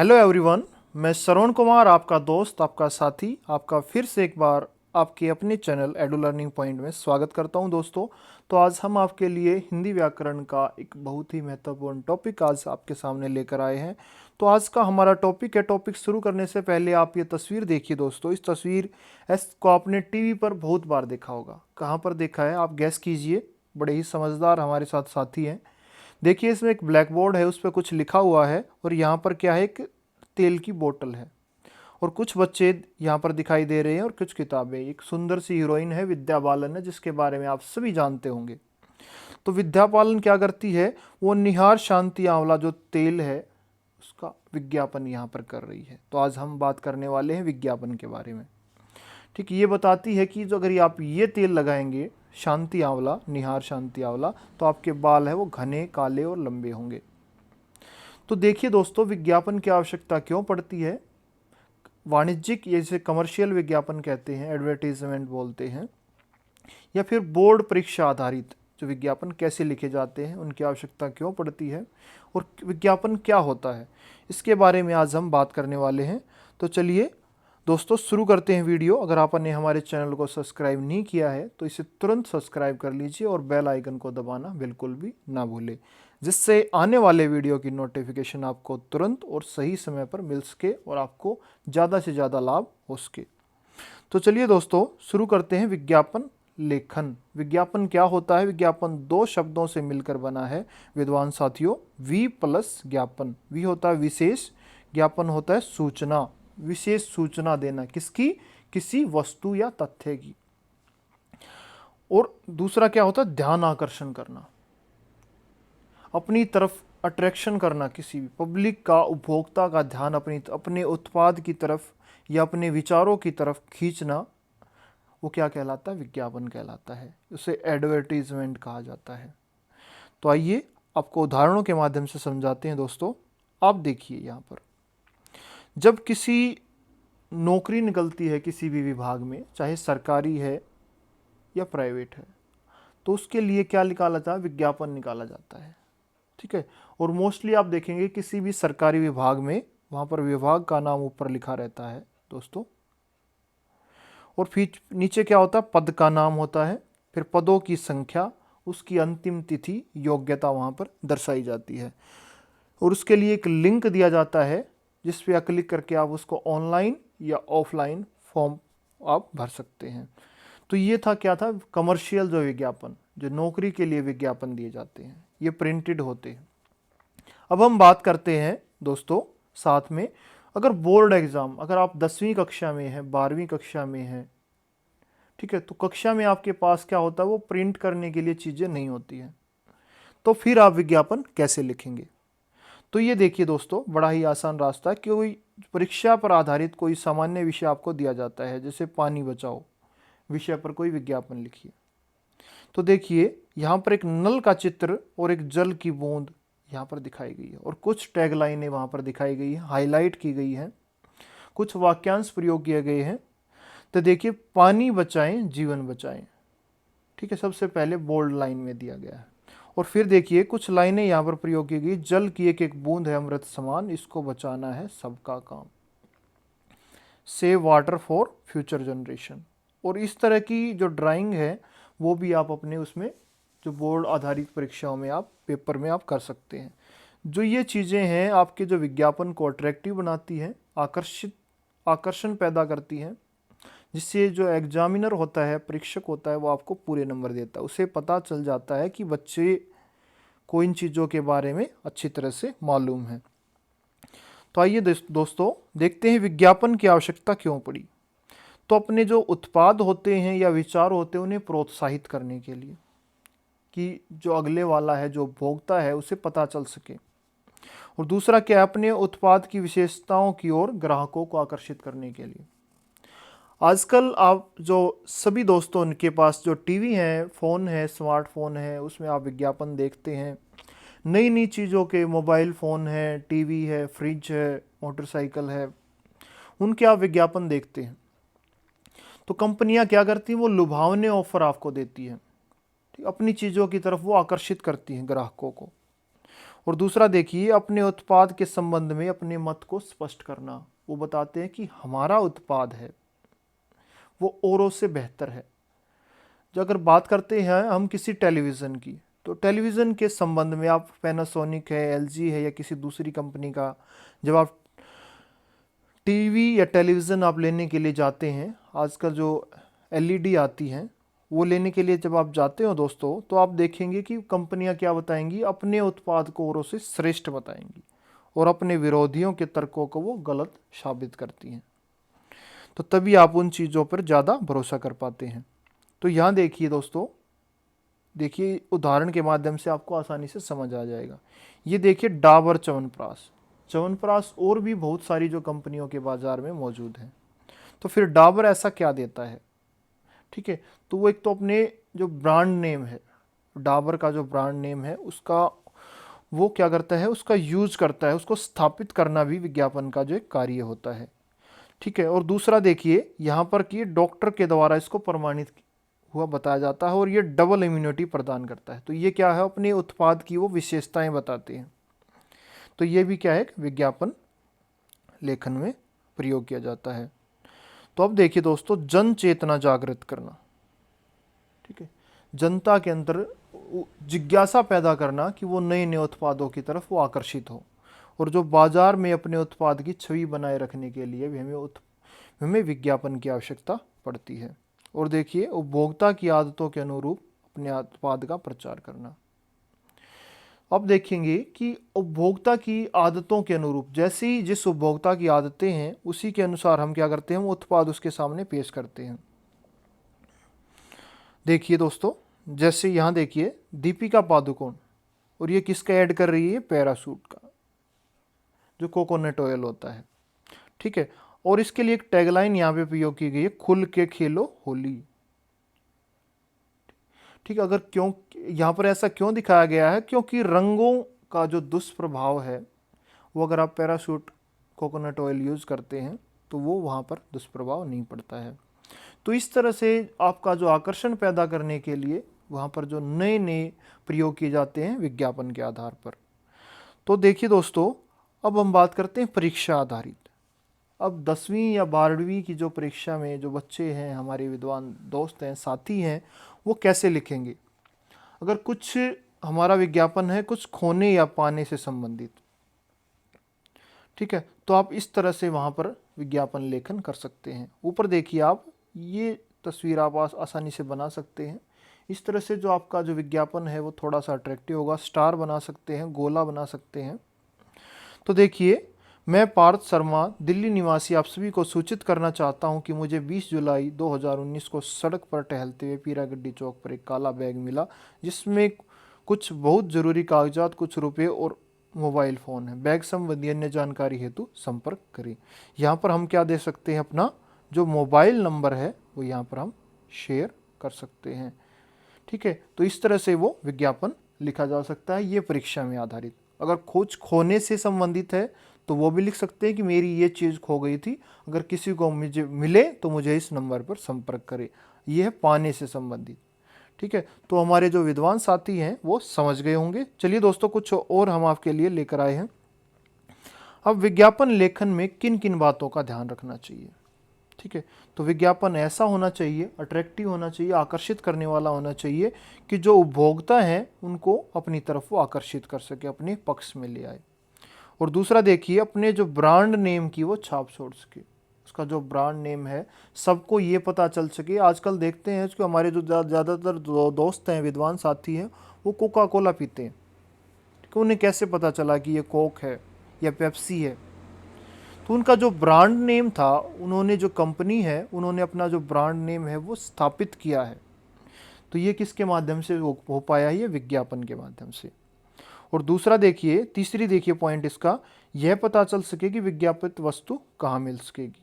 Hello everyone, मैं श्रवण कुमार, आपका दोस्त, आपका साथी, आपका फिर से एक बार आपके अपने चैनल एडू लर्निंग पॉइंट में स्वागत करता हूं दोस्तों। तो आज हम आपके लिए हिंदी व्याकरण का एक बहुत ही महत्वपूर्ण टॉपिक आज आपके सामने लेकर आए हैं। तो आज का हमारा टॉपिक है। टॉपिक शुरू करने से पहले आप ये तस्वीर देखिए दोस्तों। इस तस्वीर को आपने टीवी पर बहुत बार देखा होगा। कहाँ पर देखा है आप गैस कीजिए। बड़े ही समझदार हमारे साथ साथी हैं। देखिए, इसमें एक ब्लैक बोर्ड है, उस पर कुछ लिखा हुआ है और यहाँ पर क्या है, एक तेल की बोतल है और कुछ बच्चे यहाँ पर दिखाई दे रहे हैं और कुछ किताबें। एक सुंदर सी हीरोइन है, विद्या बालन है, जिसके बारे में आप सभी जानते होंगे। तो विद्या बालन क्या करती है, वो निहार शांति आंवला जो तेल है उसका विज्ञापन यहाँ पर कर रही है। तो आज हम बात करने वाले हैं विज्ञापन के बारे में। ठीक, ये बताती है कि जो अगर आप ये तेल लगाएंगे, शांति आंवला, निहार शांति आंवला, तो आपके बाल है वो घने, काले और लंबे होंगे। तो देखिए दोस्तों, विज्ञापन की आवश्यकता क्यों पड़ती है। वाणिज्यिक, जैसे कमर्शियल विज्ञापन कहते हैं, एडवर्टीजमेंट बोलते हैं, या फिर बोर्ड परीक्षा आधारित जो विज्ञापन कैसे लिखे जाते हैं, उनकी आवश्यकता क्यों पड़ती है और विज्ञापन क्या होता है, इसके बारे में आज हम बात करने वाले हैं। तो चलिए दोस्तों शुरू करते हैं वीडियो। अगर आपने हमारे चैनल को सब्सक्राइब नहीं किया है तो इसे तुरंत सब्सक्राइब कर लीजिए और बेल आइकन को दबाना बिल्कुल भी ना भूलें, जिससे आने वाले वीडियो की नोटिफिकेशन आपको तुरंत और सही समय पर मिल सके और आपको ज़्यादा से ज़्यादा लाभ हो सके। तो चलिए दोस्तों शुरू करते हैं। विज्ञापन लेखन। विज्ञापन क्या होता है। विज्ञापन दो शब्दों से मिलकर बना है विद्वान साथियों। वी प्लस ज्ञापन। वी होता है विशेष, ज्ञापन होता है सूचना, विशेष सूचना देना किसकी, किसी वस्तु या तथ्य की। और दूसरा क्या होता है, ध्यान आकर्षण करना, अपनी तरफ अट्रैक्शन करना, किसी भी पब्लिक का, उपभोक्ता का ध्यान अपने उत्पाद की तरफ या अपने विचारों की तरफ खींचना, वो क्या कहलाता है, विज्ञापन कहलाता है। उसे एडवर्टीजमेंट कहा जाता है। तो आइए आपको उदाहरणों के माध्यम से समझाते हैं दोस्तों। आप देखिए यहाँ पर, जब किसी नौकरी निकलती है किसी भी विभाग में, चाहे सरकारी है या प्राइवेट है, तो उसके लिए क्या निकाला जाता है, विज्ञापन निकाला जाता है। ठीक है। और मोस्टली आप देखेंगे किसी भी सरकारी विभाग में वहाँ पर विभाग का नाम ऊपर लिखा रहता है दोस्तों, और फिर नीचे क्या होता है, पद का नाम होता है, फिर पदों की संख्या, उसकी अंतिम तिथि, योग्यता वहाँ पर दर्शाई जाती है। और उसके लिए एक लिंक दिया जाता है जिस पे क्लिक करके आप उसको ऑनलाइन या ऑफलाइन फॉर्म आप भर सकते हैं। तो ये था, क्या था, कमर्शियल जो विज्ञापन, जो नौकरी के लिए विज्ञापन दिए जाते हैं, ये प्रिंटेड होते हैं। अब हम बात करते हैं दोस्तों साथ में, अगर बोर्ड एग्ज़ाम, अगर आप 10वीं कक्षा में हैं, 12वीं कक्षा में हैं, ठीक है, तो कक्षा में आपके पास क्या होता है, वो प्रिंट करने के लिए चीज़ें नहीं होती हैं, तो फिर आप विज्ञापन कैसे लिखेंगे। तो ये देखिए दोस्तों, बड़ा ही आसान रास्ता है। कोई परीक्षा पर आधारित कोई सामान्य विषय आपको दिया जाता है, जैसे पानी बचाओ विषय पर कोई विज्ञापन लिखिए। तो देखिए यहाँ पर एक नल का चित्र और एक जल की बूंद यहाँ पर दिखाई गई है और कुछ टैगलाइनें वहाँ पर दिखाई गई हैं, हाईलाइट की गई हैं, कुछ वाक्यांश प्रयोग किए गए हैं। तो देखिए, पानी बचाएं जीवन बचाएं, ठीक है, सबसे पहले बोल्ड लाइन में दिया गया है। और फिर देखिए कुछ लाइनें यहाँ पर प्रयोग की गई, जल की एक एक बूंद है अमृत समान, इसको बचाना है सबका काम, save water for future generation. और इस तरह की जो ड्राइंग है वो भी आप अपने उसमें जो बोर्ड आधारित परीक्षाओं में आप पेपर में आप कर सकते हैं। जो ये चीज़ें हैं आपके जो विज्ञापन को अट्रैक्टिव बनाती हैं, आकर्षण पैदा करती हैं, जिससे जो एग्जामिनर होता है, परीक्षक होता है, वो आपको पूरे नंबर देता है। उसे पता चल जाता है कि बच्चे को इन चीज़ों के बारे में अच्छी तरह से मालूम है। तो आइए दोस्तों देखते हैं विज्ञापन की आवश्यकता क्यों पड़ी। तो अपने जो उत्पाद होते हैं या विचार होते हैं उन्हें प्रोत्साहित करने के लिए, कि जो अगले वाला है, जो उपभोक्ता है, उसे पता चल सके। और दूसरा क्या है, अपने उत्पाद की विशेषताओं की ओर ग्राहकों को आकर्षित करने के लिए। आजकल आप जो सभी दोस्तों उनके पास जो टीवी है, फ़ोन है, स्मार्टफोन है, उसमें आप विज्ञापन देखते हैं। नई नई चीज़ों के मोबाइल फ़ोन है, टीवी है, फ्रिज है, मोटरसाइकिल है, उनके आप विज्ञापन देखते हैं। तो कंपनियां क्या करती हैं, वो लुभावने ऑफर आपको देती हैं, ठीक, अपनी चीज़ों की तरफ वो आकर्षित करती हैं ग्राहकों को। और दूसरा देखिए, अपने उत्पाद के संबंध में अपने मत को स्पष्ट करना। वो बताते हैं कि हमारा उत्पाद है वो औरों से बेहतर है। जो अगर बात करते हैं हम किसी टेलीविज़न की, तो टेलीविज़न के संबंध में आप पैनासोनिक है, एलजी है या किसी दूसरी कंपनी का, जब आप टीवी या टेलीविज़न आप लेने के लिए जाते हैं, आजकल जो एलईडी आती हैं वो लेने के लिए जब आप जाते हो दोस्तों, तो आप देखेंगे कि कंपनियां क्या बताएंगी, अपने उत्पाद को औरों से श्रेष्ठ बताएंगी और अपने विरोधियों के तर्कों को वो गलत साबित करती हैं। तो तभी आप उन चीज़ों पर ज़्यादा भरोसा कर पाते हैं। तो यहाँ देखिए दोस्तों, देखिए उदाहरण के माध्यम से आपको आसानी से समझ आ जाएगा। ये देखिए डाबर च्यवनप्राश, च्यवनप्राश और भी बहुत सारी जो कंपनियों के बाज़ार में मौजूद हैं। तो फिर डाबर ऐसा क्या देता है, ठीक है। तो वो एक तो अपने जो ब्रांड नेम है, डाबर का जो ब्रांड नेम है उसका वो क्या करता है, उसका यूज करता है, उसको स्थापित करना भी विज्ञापन का जो एक कार्य होता है, ठीक है। और दूसरा देखिए यहाँ पर कि डॉक्टर के द्वारा इसको प्रमाणित हुआ बताया जाता है और ये डबल इम्यूनिटी प्रदान करता है। तो ये क्या है, अपने उत्पाद की वो विशेषताएं बताते हैं। तो ये भी क्या है, विज्ञापन लेखन में प्रयोग किया जाता है। तो अब देखिए दोस्तों, जन चेतना जागृत करना, ठीक है, जनता के अंदर जिज्ञासा पैदा करना कि वो नए नए उत्पादों की तरफ वो आकर्षित हो, और जो बाजार में अपने उत्पाद की छवि बनाए रखने के लिए भी हमें विज्ञापन की आवश्यकता पड़ती है। और देखिए, उपभोक्ता की आदतों के अनुरूप अपने उत्पाद का प्रचार करना। अब देखेंगे कि उपभोक्ता की आदतों के अनुरूप, जैसे ही जिस उपभोक्ता की आदतें हैं उसी के अनुसार हम क्या करते हैं, वो उत्पाद उसके सामने पेश करते हैं। देखिए दोस्तों, जैसे यहाँ देखिए दीपिका पादुकोण, और ये किसका ऐड कर रही है, पैराशूट का, जो कोकोनट ऑयल होता है, ठीक है। और इसके लिए एक टैगलाइन यहाँ पे प्रयोग की गई है, खुल के खेलो होली, ठीक है। अगर क्यों यहाँ पर ऐसा क्यों दिखाया गया है, क्योंकि रंगों का जो दुष्प्रभाव है वो अगर आप पैराशूट कोकोनट ऑयल यूज़ करते हैं तो वो वहाँ पर दुष्प्रभाव नहीं पड़ता है। तो इस तरह से आपका जो आकर्षण पैदा करने के लिए वहाँ पर जो नए नए प्रयोग किए जाते हैं विज्ञापन के आधार पर। तो देखिए दोस्तों, अब हम बात करते हैं परीक्षा आधारित। अब 10वीं या 12वीं की जो परीक्षा में जो बच्चे हैं, हमारे विद्वान दोस्त हैं, साथी हैं, वो कैसे लिखेंगे। अगर कुछ हमारा विज्ञापन है कुछ खोने या पाने से संबंधित, ठीक है, तो आप इस तरह से वहाँ पर विज्ञापन लेखन कर सकते हैं। ऊपर देखिए आप, ये तस्वीर आप आसानी से बना सकते हैं। इस तरह से जो आपका जो विज्ञापन है वो थोड़ा सा अट्रैक्टिव होगा। स्टार बना सकते हैं, गोला बना सकते हैं। तो देखिए, मैं पार्थ शर्मा, दिल्ली निवासी, आप सभी को सूचित करना चाहता हूं कि मुझे 20 जुलाई 2019 को सड़क पर टहलते हुए पीरागड्डी चौक पर एक काला बैग मिला, जिसमें कुछ बहुत ज़रूरी कागजात, कुछ रुपए और मोबाइल फ़ोन है। बैग संबंधी अन्य जानकारी हेतु संपर्क करें। यहाँ पर हम क्या दे सकते हैं, अपना जो मोबाइल नंबर है वो यहाँ पर हम शेयर कर सकते हैं, ठीक है। तो इस तरह से वो विज्ञापन लिखा जा सकता है, ये परीक्षा में आधारित। अगर खोज खोने से संबंधित है तो वो भी लिख सकते हैं कि मेरी ये चीज़ खो गई थी, अगर किसी को मुझे मिले तो मुझे इस नंबर पर संपर्क करे। ये है पाने से संबंधित, ठीक है। तो हमारे जो विद्वान साथी हैं वो समझ गए होंगे। चलिए दोस्तों, कुछ और हम आपके लिए लेकर आए हैं। अब विज्ञापन लेखन में किन किन बातों का ध्यान रखना चाहिए, ठीक है। तो विज्ञापन ऐसा होना चाहिए, अट्रैक्टिव होना चाहिए, आकर्षित करने वाला होना चाहिए कि जो उपभोक्ता हैं उनको अपनी तरफ वो आकर्षित कर सके, अपने पक्ष में ले आए। और दूसरा देखिए, अपने जो ब्रांड नेम की वो छाप छोड़ सके, उसका जो ब्रांड नेम है सबको ये पता चल सके। आजकल देखते हैं कि हमारे जो ज़्यादातर दोस्त हैं, विद्वान साथी हैं, वो कोका कोला पीते हैं, कि उन्हें कैसे पता चला कि ये कोक है या पेप्सी है। तो उनका जो ब्रांड नेम था, उन्होंने जो कंपनी है उन्होंने अपना जो ब्रांड नेम है वो स्थापित किया है। तो ये किसके माध्यम से हो पाया है, ये विज्ञापन के माध्यम से। और दूसरा देखिए, तीसरी देखिए पॉइंट इसका, यह पता चल सके कि विज्ञापित वस्तु कहाँ मिल सकेगी।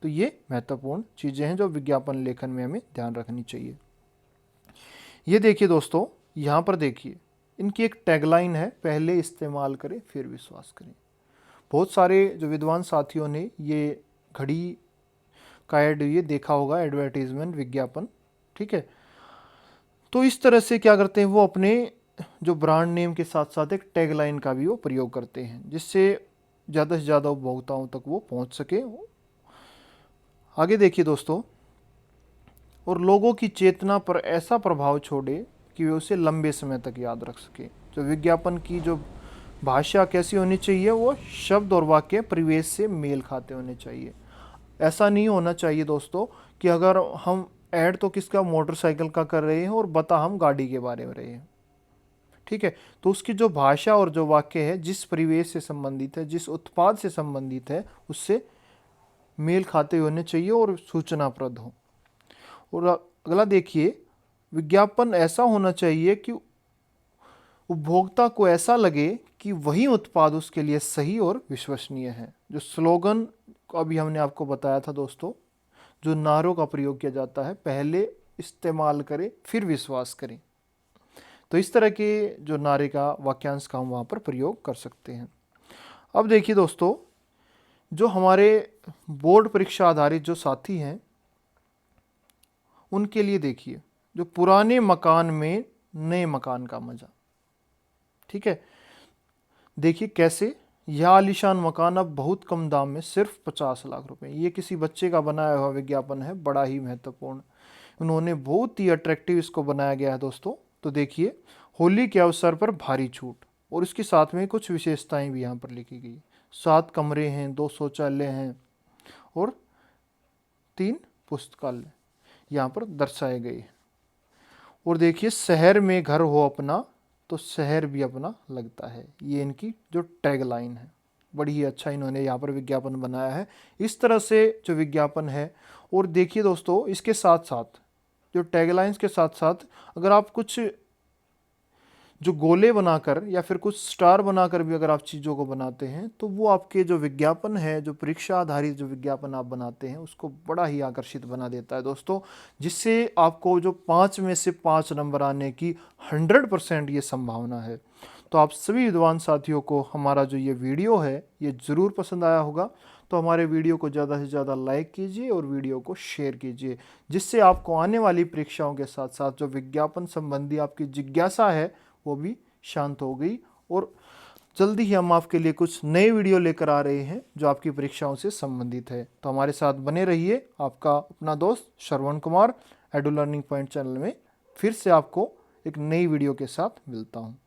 तो ये महत्वपूर्ण चीज़ें हैं जो विज्ञापन लेखन में हमें ध्यान रखनी चाहिए। ये देखिए दोस्तों, यहाँ पर देखिए, इनकी एक टैगलाइन है, पहले इस्तेमाल करें फिर विश्वास करें। बहुत सारे जो विद्वान साथियों ने ये घड़ी का एड ये देखा होगा, एडवर्टीजमेंट, विज्ञापन, ठीक है। तो इस तरह से क्या करते हैं, वो अपने जो ब्रांड नेम के साथ साथ एक टैगलाइन का भी वो प्रयोग करते हैं, जिससे ज़्यादा से ज़्यादा उपभोक्ताओं तक वो पहुंच सके। आगे देखिए दोस्तों, और लोगों की चेतना पर ऐसा प्रभाव छोड़े कि वे उसे लंबे समय तक याद रख सके। जो विज्ञापन की जो भाषा कैसी होनी चाहिए, वो शब्द और वाक्य परिवेश से मेल खाते होने चाहिए। ऐसा नहीं होना चाहिए दोस्तों कि अगर हम ऐड तो किसका, मोटरसाइकिल का कर रहे हैं और बता हम गाड़ी के बारे में रहे हैं, ठीक है। तो उसकी जो भाषा और जो वाक्य है, जिस परिवेश से संबंधित है, जिस उत्पाद से संबंधित है, उससे मेल खाते होने चाहिए और सूचनाप्रद हो। और अगला देखिए, विज्ञापन ऐसा होना चाहिए कि उपभोक्ता को ऐसा लगे कि वही उत्पाद उसके लिए सही और विश्वसनीय है। जो स्लोगन अभी हमने आपको बताया था दोस्तों, जो नारों का प्रयोग किया जाता है, पहले इस्तेमाल करें फिर विश्वास करें, तो इस तरह के जो नारे का वाक्यांश का हम वहाँ पर प्रयोग कर सकते हैं। अब देखिए दोस्तों, जो हमारे बोर्ड परीक्षा आधारित जो साथी हैं, उनके लिए देखिए, जो पुराने मकान में नए मकान का मजा, ठीक है। देखिए कैसे, यह आलीशान मकान अब बहुत कम दाम में सिर्फ 50 लाख रुपए। ये किसी बच्चे का बनाया हुआ विज्ञापन है, बड़ा ही महत्वपूर्ण। उन्होंने बहुत ही अट्रैक्टिव इसको बनाया गया है दोस्तों। तो देखिए, होली के अवसर पर भारी छूट, और इसके साथ में कुछ विशेषताएं भी यहाँ पर लिखी गई। 7 कमरे हैं, 2 शौचालय हैं और 3 पुस्तकालय यहाँ पर दर्शाए गए। और देखिए, शहर में घर हो अपना तो शहर भी अपना लगता है। ये इनकी जो टैगलाइन है, बड़ी ही अच्छा इन्होंने यहाँ पर विज्ञापन बनाया है। इस तरह से जो विज्ञापन है, और देखिए दोस्तों, इसके साथ साथ जो टैगलाइंस के साथ साथ अगर आप कुछ जो गोले बनाकर या फिर कुछ स्टार बनाकर भी अगर आप चीज़ों को बनाते हैं, तो वो आपके जो विज्ञापन है, जो परीक्षा आधारित जो विज्ञापन आप बनाते हैं, उसको बड़ा ही आकर्षित बना देता है दोस्तों, जिससे आपको जो 5 में से 5 नंबर आने की 100% ये संभावना है। तो आप सभी विद्वान साथियों को हमारा जो ये वीडियो है, ये ज़रूर पसंद आया होगा। तो हमारे वीडियो को ज़्यादा से ज़्यादा लाइक कीजिए और वीडियो को शेयर कीजिए, जिससे आपको आने वाली परीक्षाओं के साथ साथ जो विज्ञापन संबंधी आपकी जिज्ञासा है, वो भी शांत हो गई। और जल्दी ही हम आपके लिए कुछ नए वीडियो लेकर आ रहे हैं जो आपकी परीक्षाओं से संबंधित है। तो हमारे साथ बने रहिए। आपका अपना दोस्त Shravan Kumar, Edu Learning Point channel में फिर से आपको एक नई वीडियो के साथ मिलता हूँ।